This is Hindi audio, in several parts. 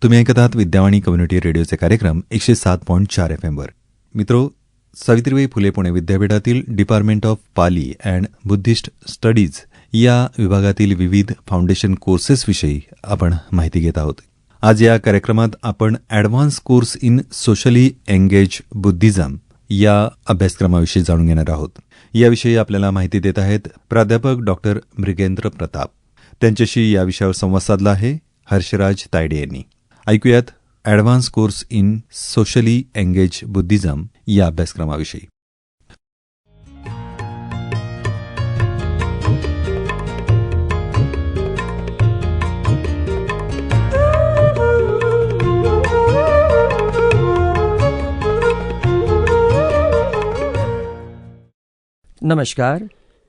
तुम्ही ऐकत आहात विद्यावाणी कम्युनिटी रेडिओचे कार्यक्रम 107.4 FM वर. मित्रो, सावित्रीबाई फुले पुणे विद्यापीठातील department of Pali and Buddhist studies या विभागातील विविध फाउंडेशन कोर्सेसविषयी आपण माहिती घेत आहोत. आज या कार्यक्रमात आपण advance course in socially engage Buddhism या अभ्यासक्रमाविषयी जाणून घेणार आहोत. याविषयी आपल्याला माहिती देत आहेत प्राध्यापक डॉक्टर मृगेंद्र प्रताप. त्यांच्याशी या विषयावर संवाद साधला आहे हर्षराज तायडे यांनी. ऐकूयात advance course in socially engage Buddhism या अभ्यासक्रमाविषयी. नमस्कार,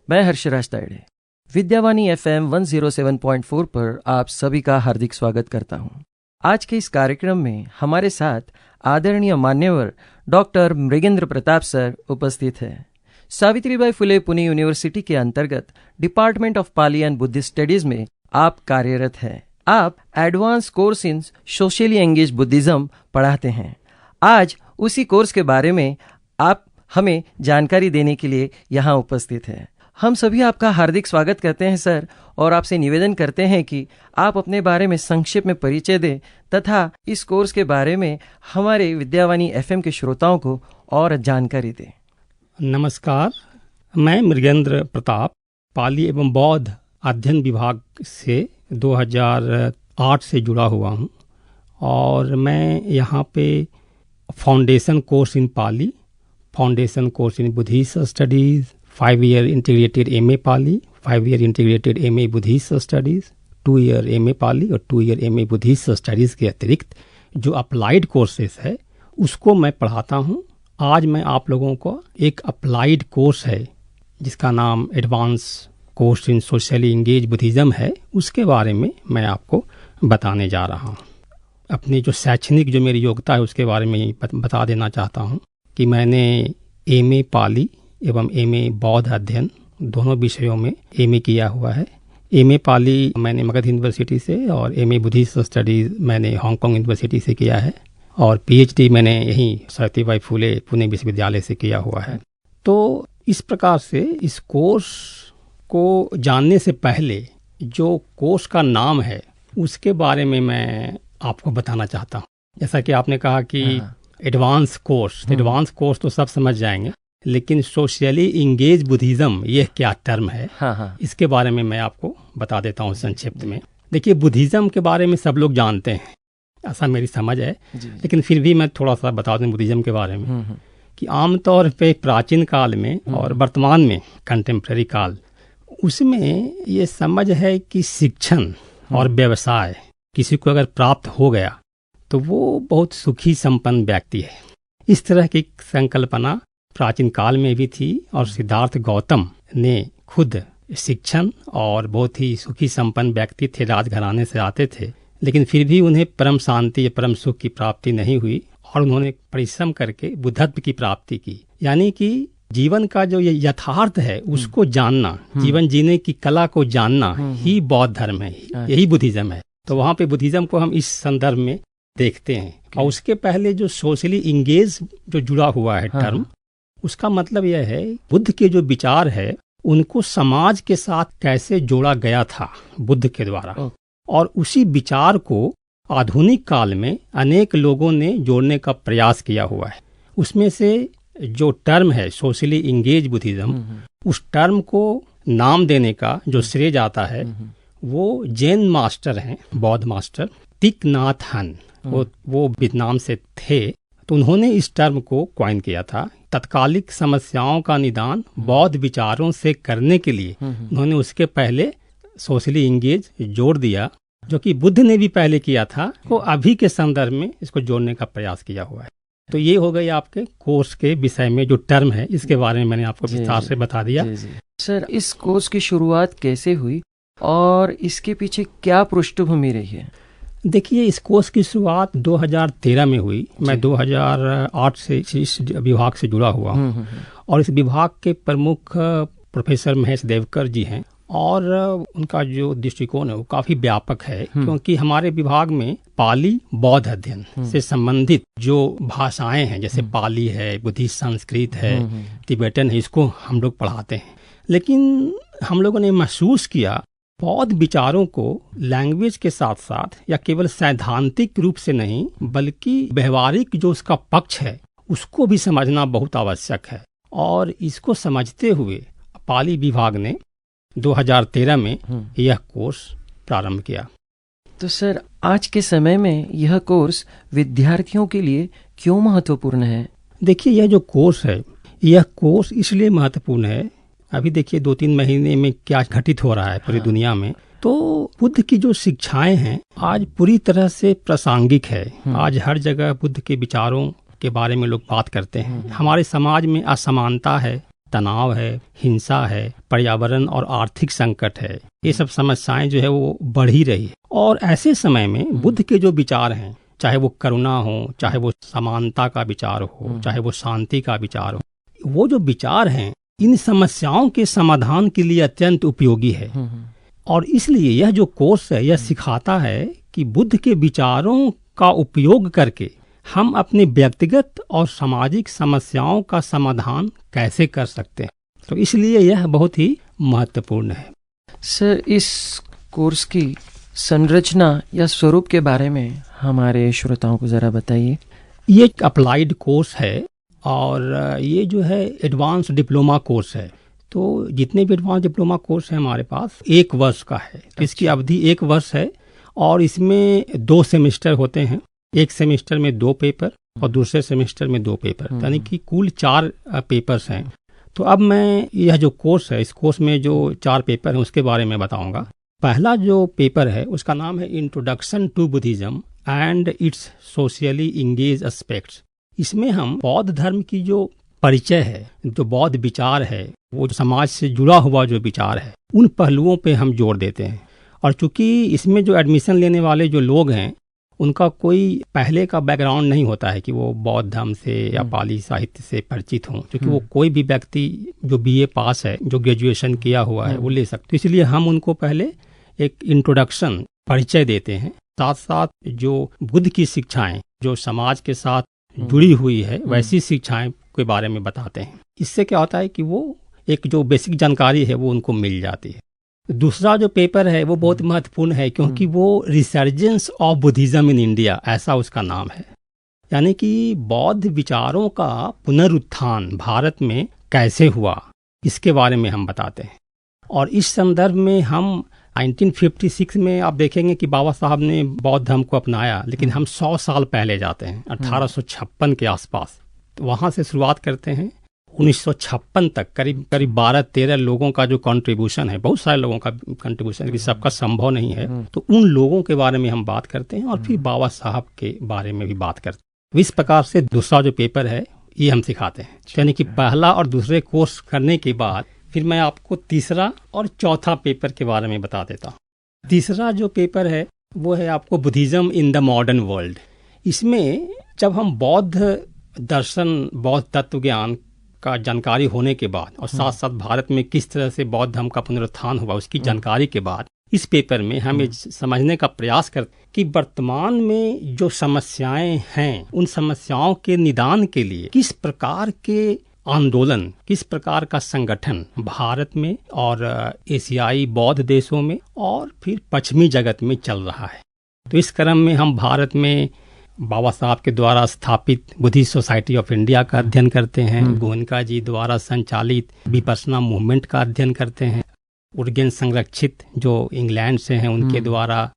मैं हर्षराज तायडे विद्यावाणी FM 107.4 पर आप सभी का हार्दिक स्वागत करता हूं. आज के इस कार्यक्रम में हमारे साथ आदरणीय मान्यवर डॉक्टर मृगेंद्र प्रताप सर उपस्थित हैं. सावित्रीबाई फुले पुणे यूनिवर्सिटी के अंतर्गत department of Pali and Buddhist studies में आप कार्यरत हैं. आप advance course in socially engage Buddhism पढ़ाते हैं. आज उसी कोर्स के बारे में आप हमें जानकारी देने के लिए यहाँ उपस्थित हैं. हम सभी आपका हार्दिक स्वागत करते हैं सर, और आपसे निवेदन करते हैं कि आप अपने बारे में संक्षेप में परिचय दें तथा इस कोर्स के बारे में हमारे विद्यावाणी FM के श्रोताओं को और जानकारी दें. नमस्कार, मैं मृगेंद्र प्रताप पाली एवं बौद्ध अध्ययन विभाग से 2008 से जुड़ा हुआ हूँ, और मैं यहाँ पे foundation course in Pali, foundation course in Buddhist studies, 5-year integrated MA Pali, 5-year integrated MA Buddhist studies, 2-year MA पाली और 2-year MA बुद्धिस्ट स्टडीज के अतिरिक्त जो अप्लाइड कोर्सेस है उसको मैं पढ़ाता हूँ. आज मैं आप लोगों को एक अप्लाइड कोर्स है जिसका नाम advance course in socially engage Buddhism है, उसके बारे में मैं आपको बताने जा रहा हूँ. अपनी जो शैक्षणिक जो मेरी योग्यता है उसके बारे में बता देना चाहता हूँ कि मैंने MA पाली एवं MA बौद्ध अध्ययन दोनों विषयों में MA किया हुआ है. MA पाली मैंने मगध यूनिवर्सिटी से और MA बुद्धिस्ट स्टडीज मैंने हांगकांग यूनिवर्सिटी से किया है, और PhD मैंने यहीं सावित्रीबाई फुले पुणे विश्वविद्यालय से किया हुआ है. तो इस प्रकार से इस कोर्स को जानने से पहले जो कोर्स का नाम है उसके बारे में मैं आपको बताना चाहता हूँ. जैसा कि आपने कहा कि एडवांस कोर्स तो सब समझ जाएंगे, लेकिन सोशली इंगेज बुद्धिज्म ये क्या टर्म है, इसके बारे में मैं आपको बता देता हूँ संक्षिप्त में. देखिए, बुद्धिज्म के बारे में सब लोग जानते हैं, ऐसा मेरी समझ है, लेकिन फिर भी मैं थोड़ा सा बता दूं बुद्धिज्म के बारे में कि आमतौर पे प्राचीन काल में और वर्तमान में कंटेम्प्रेरी काल, उसमें ये समझ है कि शिक्षण और व्यवसाय किसी को अगर प्राप्त हो गया तो वो बहुत सुखी संपन्न व्यक्ति है. इस तरह की संकल्पना प्राचीन काल में भी थी, और सिद्धार्थ गौतम ने खुद शिक्षण और बहुत ही सुखी संपन्न व्यक्ति थे, राजघराने से आते थे, लेकिन फिर भी उन्हें परम शांति या परम सुख की प्राप्ति नहीं हुई, और उन्होंने परिश्रम करके बुद्धत्व की प्राप्ति की. यानी कि जीवन का जो ये यथार्थ है उसको जानना, जीवन जीने की कला को जानना ही बौद्ध धर्म है, यही बुद्धिज्म है. तो वहाँ पे बुद्धिज्म को हम इस संदर्भ में देखते हैं. और उसके पहले जो सोशली इंगेज जो जुड़ा हुआ है टर्म, उसका मतलब यह है बुद्ध के जो विचार है उनको समाज के साथ कैसे जोड़ा गया था बुद्ध के द्वारा, और उसी विचार को आधुनिक काल में अनेक लोगों ने जोड़ने का प्रयास किया हुआ है. उसमें से जो टर्म है सोशली इंगेज बुद्धिज्म, उस टर्म को नाम देने का जो श्रेय जाता है वो जैन मास्टर हैं, बौद्ध मास्टर तिक नाथ हन, वो वियतनाम से थे. तो उन्होंने इस टर्म को कॉइन किया था. तत्कालिक समस्याओं का निदान बौद्ध विचारों से करने के लिए उन्होंने उसके पहले सोशली इंगेज जोड़ दिया, जो कि बुद्ध ने भी पहले किया था, वो अभी के संदर्भ में इसको जोड़ने का प्रयास किया हुआ है. तो ये हो गई आपके कोर्स के विषय में जो टर्म है, इसके बारे में मैंने आपको विस्तार से बता दिया. सर, इस कोर्स की शुरुआत कैसे हुई और इसके पीछे क्या पृष्ठभूमि रही है? देखिए, इस कोर्स की शुरुआत 2013 में हुई. मैं 2008 से इस विभाग से जुड़ा हुआ हूँ, और इस विभाग के प्रमुख प्रोफेसर महेश देवकर जी हैं, और उनका जो दृष्टिकोण है वो काफी व्यापक है, क्योंकि हमारे विभाग में पाली बौद्ध अध्ययन से संबंधित जो भाषाएं हैं, जैसे पाली है, बुद्धिस्ट संस्कृत है, तिब्बतन है, इसको हम लोग पढ़ाते हैं। लेकिन हम लोगों ने महसूस किया बौद्ध विचारों को लैंग्वेज के साथ साथ या केवल सैद्धांतिक रूप से नहीं बल्कि व्यवहारिक जो उसका पक्ष है उसको भी समझना बहुत आवश्यक है। और इसको समझते हुए पाली विभाग ने 2013 में यह कोर्स प्रारंभ किया। तो सर, आज के समय में यह कोर्स विद्यार्थियों के लिए क्यों महत्वपूर्ण है? देखिए, यह जो कोर्स है, यह कोर्स इसलिए महत्वपूर्ण है, अभी देखिए 2-3 महीने में क्या घटित हो रहा है पूरी दुनिया में। तो बुद्ध की जो शिक्षाएं हैं आज पूरी तरह से प्रासंगिक है। आज हर जगह बुद्ध के विचारों के बारे में लोग बात करते हैं। हमारे समाज में असमानता है, तनाव है, हिंसा है, पर्यावरण और आर्थिक संकट है, ये सब समस्याएं जो है वो बढ़ ही रही है। और ऐसे समय में बुद्ध के जो विचार हैं, चाहे वो करुणा हो, चाहे वो समानता का विचार हो, चाहे वो शांति का विचार हो, वो जो विचार हैं इन समस्याओं के समाधान के लिए अत्यंत उपयोगी है। और इसलिए यह जो कोर्स है यह सिखाता है कि बुद्ध के विचारों का उपयोग करके हम अपने व्यक्तिगत और सामाजिक समस्याओं का समाधान कैसे कर सकते हैं। तो इसलिए यह बहुत ही महत्वपूर्ण है। सर, इस कोर्स की संरचना या स्वरूप के बारे में हमारे श्रोताओं को जरा बताइए। ये एक अप्लाइड कोर्स है और ये जो है एडवांस डिप्लोमा कोर्स है। तो जितने भी एडवांस डिप्लोमा कोर्स हैं हमारे पास 1 वर्ष का है। इसकी अवधि 1 वर्ष है और इसमें 2 सेमेस्टर होते हैं। एक सेमेस्टर में 2 पेपर और दूसरे सेमेस्टर में 2 पेपर, यानी कि कुल 4 पेपर्स हैं। तो अब मैं यह जो कोर्स है, इस कोर्स में जो 4 पेपर हैं उसके बारे में बताऊंगा। पहला जो पेपर है उसका नाम है introduction to Buddhism and its socially engage aspects. इसमें हम बौद्ध धर्म की जो परिचय है, जो बौद्ध विचार है, वो समाज से जुड़ा हुआ जो विचार है, उन पहलुओं पे हम जोर देते हैं। और चूंकि इसमें जो एडमिशन लेने वाले जो लोग हैं उनका कोई पहले का बैकग्राउंड नहीं होता है कि वो बौद्ध धर्म से या पाली साहित्य से परिचित हों, क्योंकि वो कोई भी व्यक्ति जो BA पास है, जो ग्रेजुएशन किया हुआ है, वो ले सकते। इसलिए हम उनको पहले एक इंट्रोडक्शन परिचय देते हैं, साथ साथ जो बुद्ध की शिक्षाएं जो समाज के साथ जुड़ी हुई है वैसी शिक्षाएं के बारे में बताते हैं। इससे क्या होता है कि वो एक जो बेसिक जानकारी है वो उनको मिल जाती है। दूसरा जो पेपर है वो बहुत महत्वपूर्ण है, क्योंकि वो resurgence of Buddhism in India, ऐसा उसका नाम है। यानी कि बौद्ध विचारों का पुनरुत्थान भारत में कैसे हुआ, इसके बारे में हम बताते हैं। और इस संदर्भ में हम 1956 में आप देखेंगे कि बाबा साहब ने बौद्ध धर्म को अपनाया, लेकिन हम 100 साल पहले जाते हैं, 1856 के आसपास। तो वहां से शुरुआत करते हैं 1956 तक करीब 12-13 लोगों का जो कंट्रीब्यूशन है, बहुत सारे लोगों का कंट्रीब्यूशन, कि सबका संभव नहीं है, तो उन लोगों के बारे में हम बात करते हैं और फिर बाबा साहब के बारे में भी बात करते हैं। इस प्रकार से दूसरा जो पेपर है ये हम सिखाते हैं। यानी कि पहला और दूसरे कोर्स करने के बाद फिर मैं आपको तीसरा और चौथा पेपर के बारे में बता देता हूँ। तीसरा जो पेपर है वो है आपको Buddhism in the modern world. इसमें जब हम बौद्ध दर्शन, बौद्ध तत्व ज्ञान का जानकारी होने के बाद और साथ साथ भारत में किस तरह से बौद्ध धर्म का पुनरुत्थान हुआ उसकी जानकारी के बाद, इस पेपर में हम ये समझने का प्रयास करते हैं कि वर्तमान में जो समस्याएं हैं उन समस्याओं के निदान के लिए किस प्रकार के आंदोलन, किस प्रकार का संगठन भारत में और एशियाई बौद्ध देशों में और फिर पश्चिमी जगत में चल रहा है। तो इस क्रम में हम भारत में बाबा साहब के द्वारा स्थापित बुद्धिस्ट सोसाइटी ऑफ इंडिया का अध्ययन करते हैं, गोयनका जी द्वारा संचालित विपश्यना मूवमेंट का अध्ययन करते हैं, उर्गेन संरक्षित जो इंग्लैंड से हैं उनके द्वारा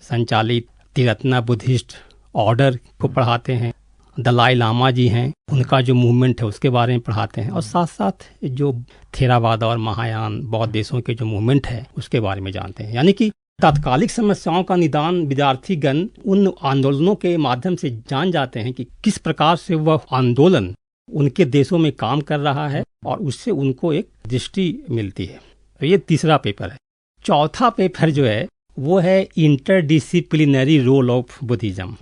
संचालित तिरत्ना बुद्धिस्ट ऑर्डर को पढ़ाते हैं, दलाई लामा जी हैं उनका जो मूवमेंट है उसके बारे में पढ़ाते हैं, और साथ साथ जो थेरावाद और महायान बौद्ध देशों के जो मूवमेंट है उसके बारे में जानते हैं। यानी कि तात्कालिक समस्याओं का निदान विद्यार्थीगण उन आंदोलनों के माध्यम से जान जाते हैं कि किस प्रकार से वह आंदोलन उनके देशों में काम कर रहा है और उससे उनको एक दृष्टि मिलती है। तो ये तीसरा पेपर है। चौथा पेपर जो है वो है इंटरडिसिप्लिनरी रोल ऑफ बुद्धिज्म।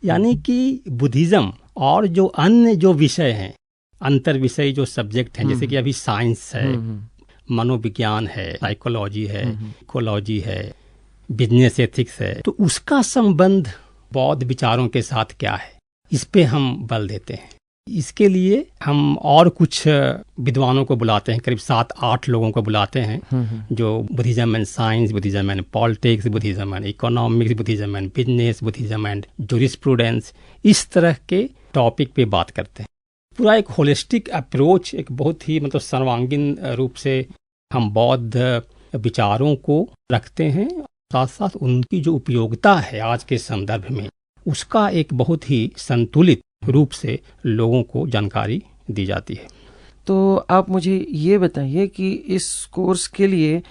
यानी कि बुद्धिज्म और जो अन्य जो विषय हैं, अंतर विषय जो सब्जेक्ट हैं, जैसे कि अभी साइंस है, मनोविज्ञान है, साइकोलॉजी है, इकोलॉजी है, बिजनेस एथिक्स है, तो उसका संबंध बौद्ध विचारों के साथ क्या है, इस पे हम बल देते हैं। इसके लिए हम और कुछ विद्वानों को बुलाते हैं, करीब 7-8 लोगों को बुलाते हैं, जो Buddhism and science, Buddhism and politics, Buddhism and economics, Buddhism and business, Buddhism and jurisprudence, इस तरह के टॉपिक पे बात करते हैं। पूरा एक होलिस्टिक अप्रोच, एक बहुत ही मतलब सर्वांगीण रूप से हम बौद्ध विचारों को रखते हैं, साथ साथ उनकी जो उपयोगिता है आज के संदर्भ में, उसका एक बहुत ही संतुलित रूप से लोगों को जानकारी दी जाती है। तो आप मुझे ये बताइए कि इस कोर्स के लिए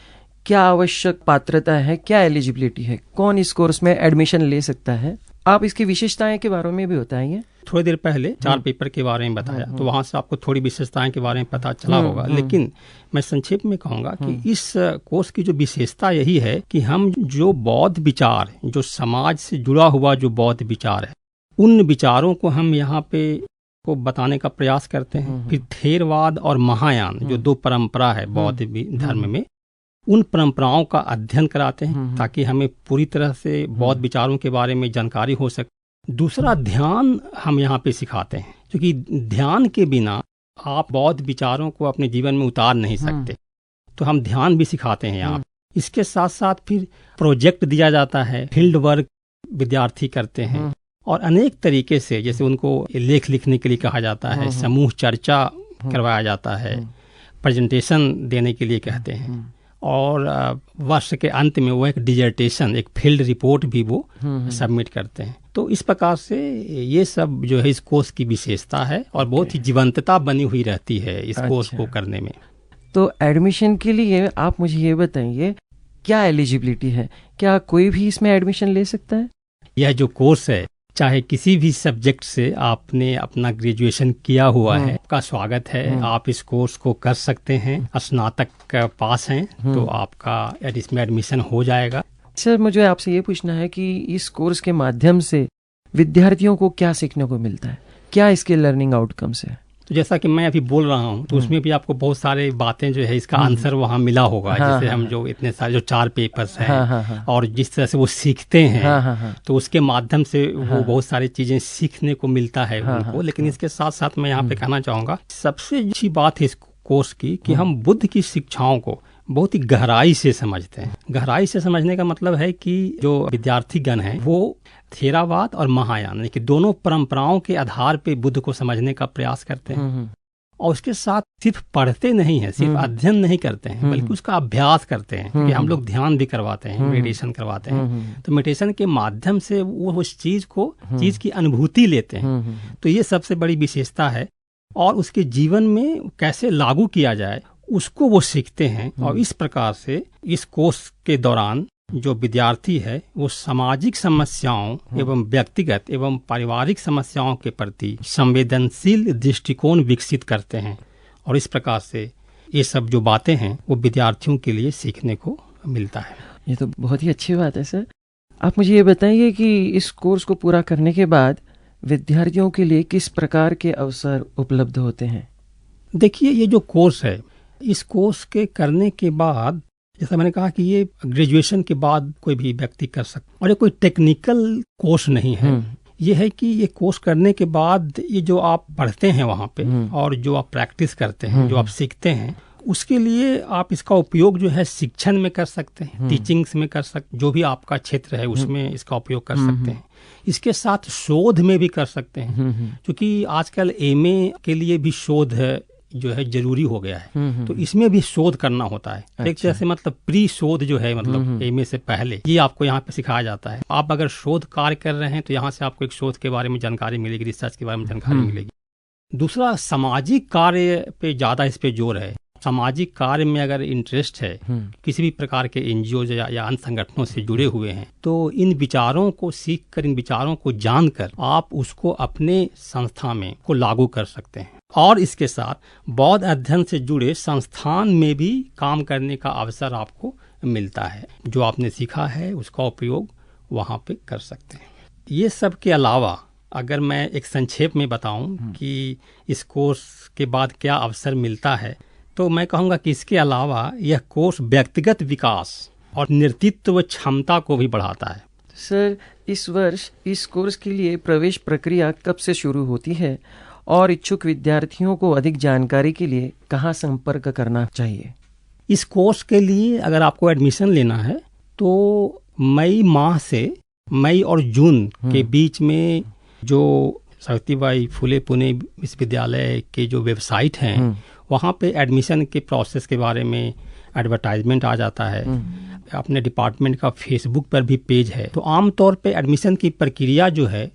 क्या आवश्यक पात्रता है, क्या एलिजिबिलिटी है, कौन इस कोर्स में एडमिशन ले सकता है? आप इसकी विशेषताएं के बारे में भी बताइए। थोड़ी देर पहले 4 पेपर के बारे में बताया, तो वहां से आपको थोड़ी विशेषताएं के बारे में पता चला होगा, लेकिन मैं संक्षेप में कहूंगा कि इस कोर्स की जो विशेषता यही है कि हम जो बौद्ध विचार, जो समाज से जुड़ा हुआ जो बौद्ध विचार है, उन विचारों को हम यहाँ पे को बताने का प्रयास करते हैं। फिर थेरवाद और महायान जो 2 परंपरा है बौद्ध धर्म में, उन परंपराओं का अध्ययन कराते हैं ताकि हमें पूरी तरह से बौद्ध विचारों के बारे में जानकारी हो सके। दूसरा, ध्यान हम यहाँ पे सिखाते हैं, क्योंकि ध्यान के बिना आप बौद्ध विचारों को अपने जीवन में उतार नहीं सकते, तो हम ध्यान भी सिखाते हैं यहाँ। इसके साथ साथ फिर प्रोजेक्ट दिया जाता है, फील्ड वर्क विद्यार्थी करते हैं, और अनेक तरीके से, जैसे उनको लेख लिखने के लिए कहा जाता है, समूह चर्चा करवाया जाता है, प्रेजेंटेशन देने के लिए कहते हैं, और वर्ष के अंत में वो एक डिजर्टेशन, एक फील्ड रिपोर्ट भी वो सबमिट करते हैं। तो इस प्रकार से ये सब जो है इस कोर्स की विशेषता है, और बहुत ही जीवंतता बनी हुई रहती है इस कोर्स को करने में। तो एडमिशन के लिए आप मुझे ये बताइए, क्या एलिजिबिलिटी है, क्या कोई भी इसमें एडमिशन ले सकता है? यह जो कोर्स है, चाहे किसी भी सब्जेक्ट से आपने अपना ग्रेजुएशन किया हुआ है, आपका स्वागत है, आप इस कोर्स को कर सकते हैं। स्नातक पास हैं तो आपका इसमें एडमिशन हो जाएगा। सर, मुझे आपसे ये पूछना है कि इस कोर्स के माध्यम से विद्यार्थियों को क्या सीखने को मिलता है, क्या इसके लर्निंग आउटकम्स है? तो जैसा कि मैं अभी बोल रहा हूँ, तो उसमें भी आपको बहुत सारे बातें जो है इसका आंसर वहाँ मिला होगा। जैसे हम जो इतने सारे जो 4 पेपर्स हैं, और जिस तरह से वो सीखते हैं, तो उसके माध्यम से वो बहुत सारी चीजें सीखने को मिलता है उनको। लेकिन इसके साथ साथ मैं यहाँ पे कहना चाहूंगा, सबसे अच्छी बात है इस कोर्स की कि हम बुद्ध की शिक्षाओं को बहुत ही गहराई से समझते हैं। गहराई से समझने का मतलब है कि जो विद्यार्थीगण हैं वो थेरावाद और महायान, यानी कि दोनों परंपराओं के आधार पे बुद्ध को समझने का प्रयास करते हैं, और उसके साथ सिर्फ पढ़ते नहीं है, सिर्फ अध्ययन नहीं करते हैं, बल्कि उसका अभ्यास करते हैं। क्योंकि हम लोग ध्यान भी करवाते हैं, मेडिटेशन करवाते हैं, तो मेडिटेशन के माध्यम से वो उस चीज की अनुभूति लेते हैं। तो ये सबसे बड़ी विशेषता है, और उसके जीवन में कैसे लागू किया जाए उसको वो सीखते हैं। और इस प्रकार से इस कोर्स के दौरान जो विद्यार्थी है वो सामाजिक समस्याओं एवं व्यक्तिगत एवं पारिवारिक समस्याओं के प्रति संवेदनशील दृष्टिकोण विकसित करते हैं, और इस प्रकार से ये सब जो बातें हैं वो विद्यार्थियों के लिए सीखने को मिलता है। ये तो बहुत ही अच्छी बात है सर। आप मुझे ये बताइए कि इस कोर्स को पूरा करने के बाद विद्यार्थियों के लिए किस प्रकार के अवसर उपलब्ध होते हैं? देखिए, ये जो कोर्स है, इस कोर्स के करने के बाद, जैसा मैंने कहा कि ये ग्रेजुएशन के बाद कोई भी व्यक्ति कर सकता, और ये कोई टेक्निकल कोर्स नहीं है। ये है कि ये कोर्स करने के बाद ये जो आप पढ़ते हैं वहाँ पे, और जो आप प्रैक्टिस करते हैं, जो आप सीखते हैं, उसके लिए आप इसका उपयोग जो है शिक्षण में कर सकते हैं, टीचिंग्स में कर सकते, जो भी आपका क्षेत्र है उसमें इसका उपयोग कर सकते हैं। इसके साथ शोध में भी कर सकते हैं, क्योंकि आजकल एमए के लिए भी शोध जो है जरूरी हो गया है, तो इसमें भी शोध करना होता है। एक जैसे मतलब प्री शोध जो है, मतलब एमए से पहले, ये आपको यहाँ पे सिखाया जाता है। आप अगर शोध कार्य कर रहे हैं तो यहाँ से आपको एक शोध के बारे में जानकारी मिलेगी, रिसर्च के बारे में जानकारी मिलेगी। दूसरा, सामाजिक कार्य पे ज्यादा इस पे जोर है। सामाजिक कार्य में अगर इंटरेस्ट है, किसी भी प्रकार के एनजीओ या अन्य संगठनों से जुड़े हुए हैं, तो इन विचारों को सीखकर, इन विचारों को जानकर आप उसको अपने संस्था में को लागू कर सकते हैं। और इसके साथ बौद्ध अध्ययन से जुड़े संस्थान में भी काम करने का अवसर आपको मिलता है। जो आपने सीखा है उसका उपयोग वहाँ पे कर सकते हैं। ये सब के अलावा अगर मैं एक संक्षेप में बताऊं कि इस कोर्स के बाद क्या अवसर मिलता है, तो मैं कहूँगा कि इसके अलावा यह कोर्स व्यक्तिगत विकास और नेतृत्व क्षमता को भी बढ़ाता है। सर, इस वर्ष इस कोर्स के लिए प्रवेश प्रक्रिया कब से शुरू होती है और इच्छुक विद्यार्थियों को अधिक जानकारी के लिए कहाँ संपर्क करना चाहिए? इस कोर्स के लिए अगर आपको एडमिशन लेना है तो मई माह से मई और जून के बीच में जो सावित्रीबाई फुले पुणे विश्वविद्यालय के जो वेबसाइट हैं वहाँ पे एडमिशन के प्रोसेस के बारे में एडवर्टाइजमेंट आ जाता है। अपने डिपार्टमेंट का फेसबुक पर भी पेज है। तो आमतौर पे एडमिशन की प्रक्रिया जो है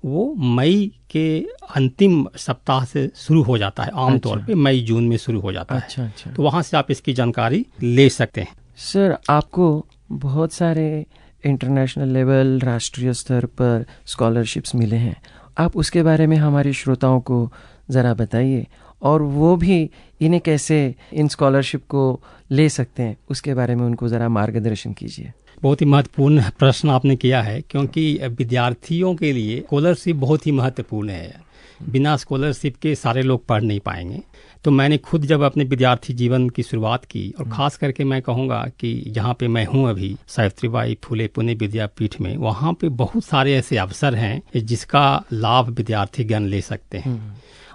वो मई के अंतिम सप्ताह से शुरू हो जाता है। आमतौर पे मई जून में शुरू हो जाता है। तो वहाँ से आप इसकी जानकारी ले सकते हैं। सर, आपको बहुत सारे इंटरनेशनल लेवल, राष्ट्रीय स्तर पर स्कॉलरशिप्स मिले हैं। आप उसके बारे में हमारे श्रोताओं को ज़रा बताइए, और वो भी इन्हें कैसे इन स्कॉलरशिप को ले सकते हैं उसके बारे में उनको ज़रा मार्गदर्शन कीजिए। बहुत ही महत्वपूर्ण प्रश्न आपने किया है, क्योंकि विद्यार्थियों के लिए स्कॉलरशिप बहुत ही महत्वपूर्ण है। बिना स्कॉलरशिप के सारे लोग पढ़ नहीं पाएंगे। तो मैंने खुद जब अपने विद्यार्थी जीवन की शुरुआत की, और ख़ास करके मैं कहूँगा कि जहाँ पे मैं हूँ अभी सावित्रीबाई फुले पुणे विद्यापीठ में, वहाँ पे बहुत सारे ऐसे अवसर हैं जिसका लाभ विद्यार्थीगण ले सकते हैं।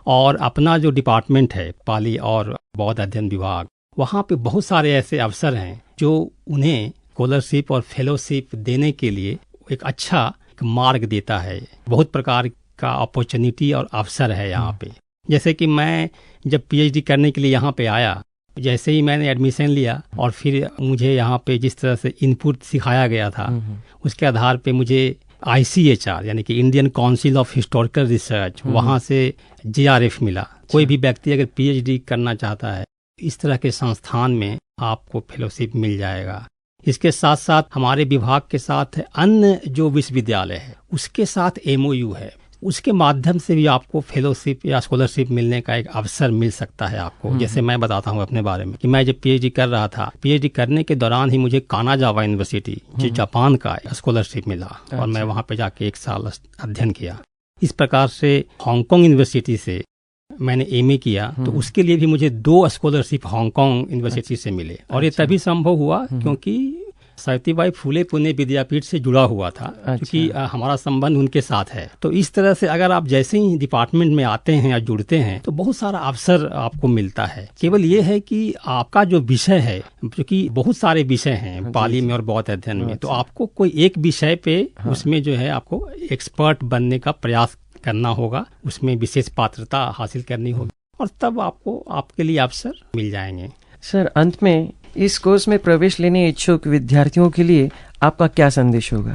और अपना जो डिपार्टमेंट है पाली और बौद्ध अध्ययन विभाग, वहाँ पे बहुत सारे ऐसे अवसर हैं जो उन्हें स्कॉलरशिप और फेलोशिप देने के लिए एक अच्छा मार्ग देता है। बहुत प्रकार का अपॉर्चुनिटी और अवसर है यहाँ पे। जैसे कि मैं जब पीएचडी करने के लिए यहाँ पे आया, जैसे ही मैंने एडमिशन लिया और फिर मुझे यहाँ पे जिस तरह से इनपुट सिखाया गया था, उसके आधार पे मुझे ICHR यानी कि Indian council of historical research, वहाँ से JRF मिला। कोई भी व्यक्ति अगर पीएचडी करना चाहता है, इस तरह के संस्थान में आपको फेलोशिप मिल जाएगा। इसके साथ साथ हमारे विभाग के साथ अन्य जो विश्वविद्यालय है उसके साथ MOU है, उसके माध्यम से भी आपको फेलोशिप या स्कॉलरशिप मिलने का एक अवसर मिल सकता है आपको। जैसे मैं बताता हूँ अपने बारे में कि मैं जब पीएचडी कर रहा था, पीएचडी करने के दौरान ही मुझे कानाजावा यूनिवर्सिटी जो जापान का स्कॉलरशिप मिला, और मैं वहाँ पे जाके 1 साल अध्ययन किया। इस प्रकार से हांगकांग यूनिवर्सिटी से मैंने MA किया, तो उसके लिए भी मुझे 2 स्कॉलरशिप हांगकांग यूनिवर्सिटी से मिले। और ये तभी संभव हुआ क्योंकि सावित्रीबाई फुले पुणे विद्यापीठ से जुड़ा हुआ था, क्योंकि हमारा संबंध उनके साथ है। तो इस तरह से अगर आप जैसे ही डिपार्टमेंट में आते हैं या जुड़ते हैं तो बहुत सारा अवसर आपको मिलता है। केवल ये है कि आपका जो विषय है, क्योंकि बहुत सारे विषय हैं पाली में और बौद्ध अध्ययन में, तो आपको कोई एक विषय पे उसमें जो है आपको एक्सपर्ट बनने का प्रयास करना होगा, उसमें विशेष पात्रता हासिल करनी होगी, और तब आपको आपके लिए अवसर मिल जाएंगे। सर, अंत में इस कोर्स में प्रवेश लेने इच्छुक विद्यार्थियों के लिए आपका क्या संदेश होगा?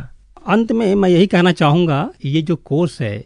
अंत में मैं यही कहना चाहूँगा, ये जो कोर्स है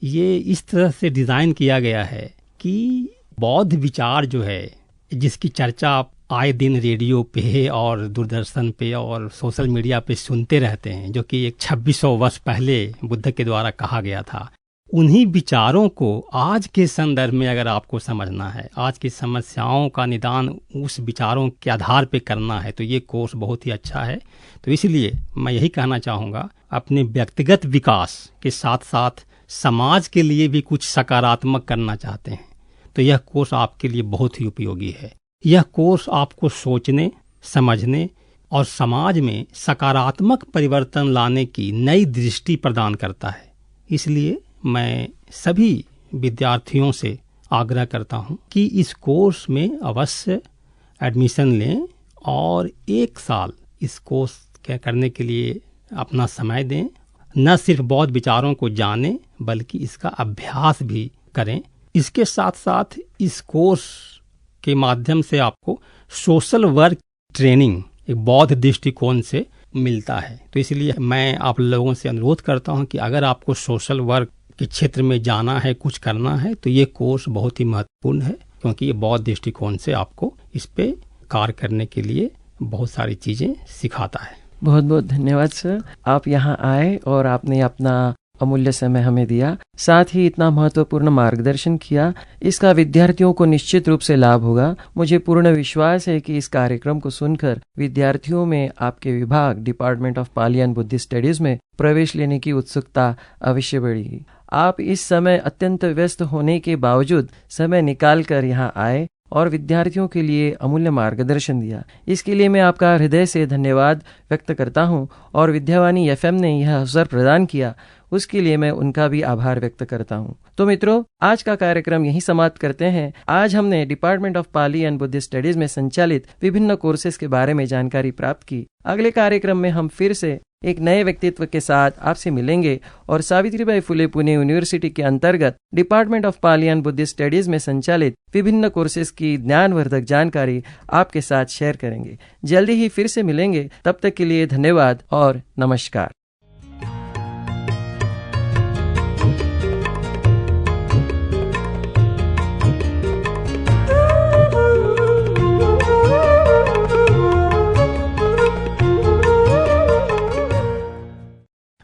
ये इस तरह से डिज़ाइन किया गया है कि बौद्ध विचार जो है, जिसकी चर्चा आप आए दिन रेडियो पे और दूरदर्शन पे और सोशल मीडिया पे सुनते रहते हैं, जो कि एक 2600 वर्ष पहले बुद्ध के द्वारा कहा गया था, उन्हीं विचारों को आज के संदर्भ में अगर आपको समझना है, आज की समस्याओं का निदान उस विचारों के आधार पे करना है, तो ये कोर्स बहुत ही अच्छा है। तो इसलिए मैं यही कहना चाहूँगा, अपने व्यक्तिगत विकास के साथ साथ समाज के लिए भी कुछ सकारात्मक करना चाहते हैं तो यह कोर्स आपके लिए बहुत ही उपयोगी है। यह कोर्स आपको सोचने, समझने और समाज में सकारात्मक परिवर्तन लाने की नई दृष्टि प्रदान करता है। इसलिए मैं सभी विद्यार्थियों से आग्रह करता हूं कि इस कोर्स में अवश्य एडमिशन लें और 1 साल इस कोर्स करने के लिए अपना समय दें। न सिर्फ बौद्ध विचारों को जानें बल्कि इसका अभ्यास भी करें। इसके साथ साथ इस कोर्स के माध्यम से आपको सोशल वर्क ट्रेनिंग एक बौद्ध दृष्टिकोण से मिलता है। तो इसलिए मैं आप लोगों से अनुरोध करता हूं कि अगर आपको सोशल वर्क के क्षेत्र में जाना है, कुछ करना है, तो ये कोर्स बहुत ही महत्वपूर्ण है, क्योंकि ये बौद्ध दृष्टिकोण से आपको इस पे कार्य करने के लिए बहुत सारी चीज़ें सिखाता है। बहुत बहुत धन्यवाद सर, आप यहाँ आए और आपने अपना अमूल्य समय हमें दिया, साथ ही इतना महत्वपूर्ण मार्गदर्शन किया। इसका विद्यार्थियों को निश्चित रूप से लाभ होगा। मुझे पूर्ण विश्वास है कि इस कार्यक्रम को सुनकर विद्यार्थियों में आपके विभाग department of Pali and Buddhist studies में प्रवेश लेने की उत्सुकता अवश्य बढ़ेगी। आप इस समय अत्यंत व्यस्त होने के बावजूद समय निकाल कर यहाँ आए और विद्यार्थियों के लिए अमूल्य मार्गदर्शन दिया। इसके लिए मैं आपका हृदय से धन्यवाद व्यक्त करता हूं और विद्यावाणी एफएम ने यह अवसर प्रदान किया, उसके लिए मैं उनका भी आभार व्यक्त करता हूं। तो मित्रों, आज का कार्यक्रम यहीं समाप्त करते हैं। आज हमने department of Pali and Buddhist studies में संचालित विभिन्न कोर्सेज के बारे में जानकारी प्राप्त की। अगले कार्यक्रम में हम फिर से एक नए व्यक्तित्व के साथ आपसे मिलेंगे और सावित्रीबाई फुले पुणे यूनिवर्सिटी के अंतर्गत department of Pali and Buddhist studies में संचालित विभिन्न कोर्सेज की ज्ञानवर्धक जानकारी आपके साथ शेयर करेंगे। जल्दी ही फिर से मिलेंगे, तब तक के लिए धन्यवाद और नमस्कार।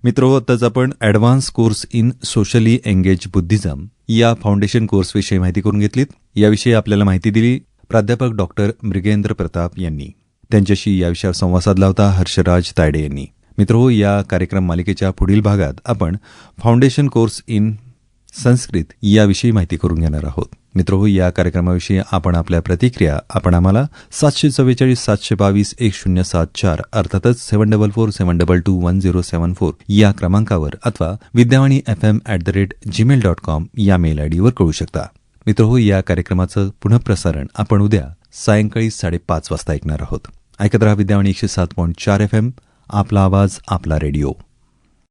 मित्रो, आताच आपण advance course in socially engage Buddhism या फाउंडेशन कोर्सविषयी माहिती करून घेतलीत. याविषयी आपल्याला माहिती दिली प्राध्यापक डॉक्टर मृगेंद्र प्रताप यांनी. त्यांच्याशी या विषयावर संवाद साधला होता हर्षराज तायडे यांनी. मित्रो, या कार्यक्रम मालिकेच्या पुढील भागात आपण फाउंडेशन कोर्स इन संस्कृत याविषयी माहिती करून घेणार आहोत. मित्रो, या कार्यक्रमाविषयी आपण आपल्या प्रतिक्रिया आपण आम्हाला 744 722 1074 अर्थातच 7447221074 या क्रमांकावर अथवा vidyavani@gmail.com या मेल आयडीवर कळू शकता. मित्रो, या कार्यक्रमाचं पुनःप्रसारण आपण उद्या सायंकाळी 5:30 वाजता ऐकणार आहोत. ऐकत रहा विद्यावाणी 107.4 FM, आपला आवाज आपला रेडिओ.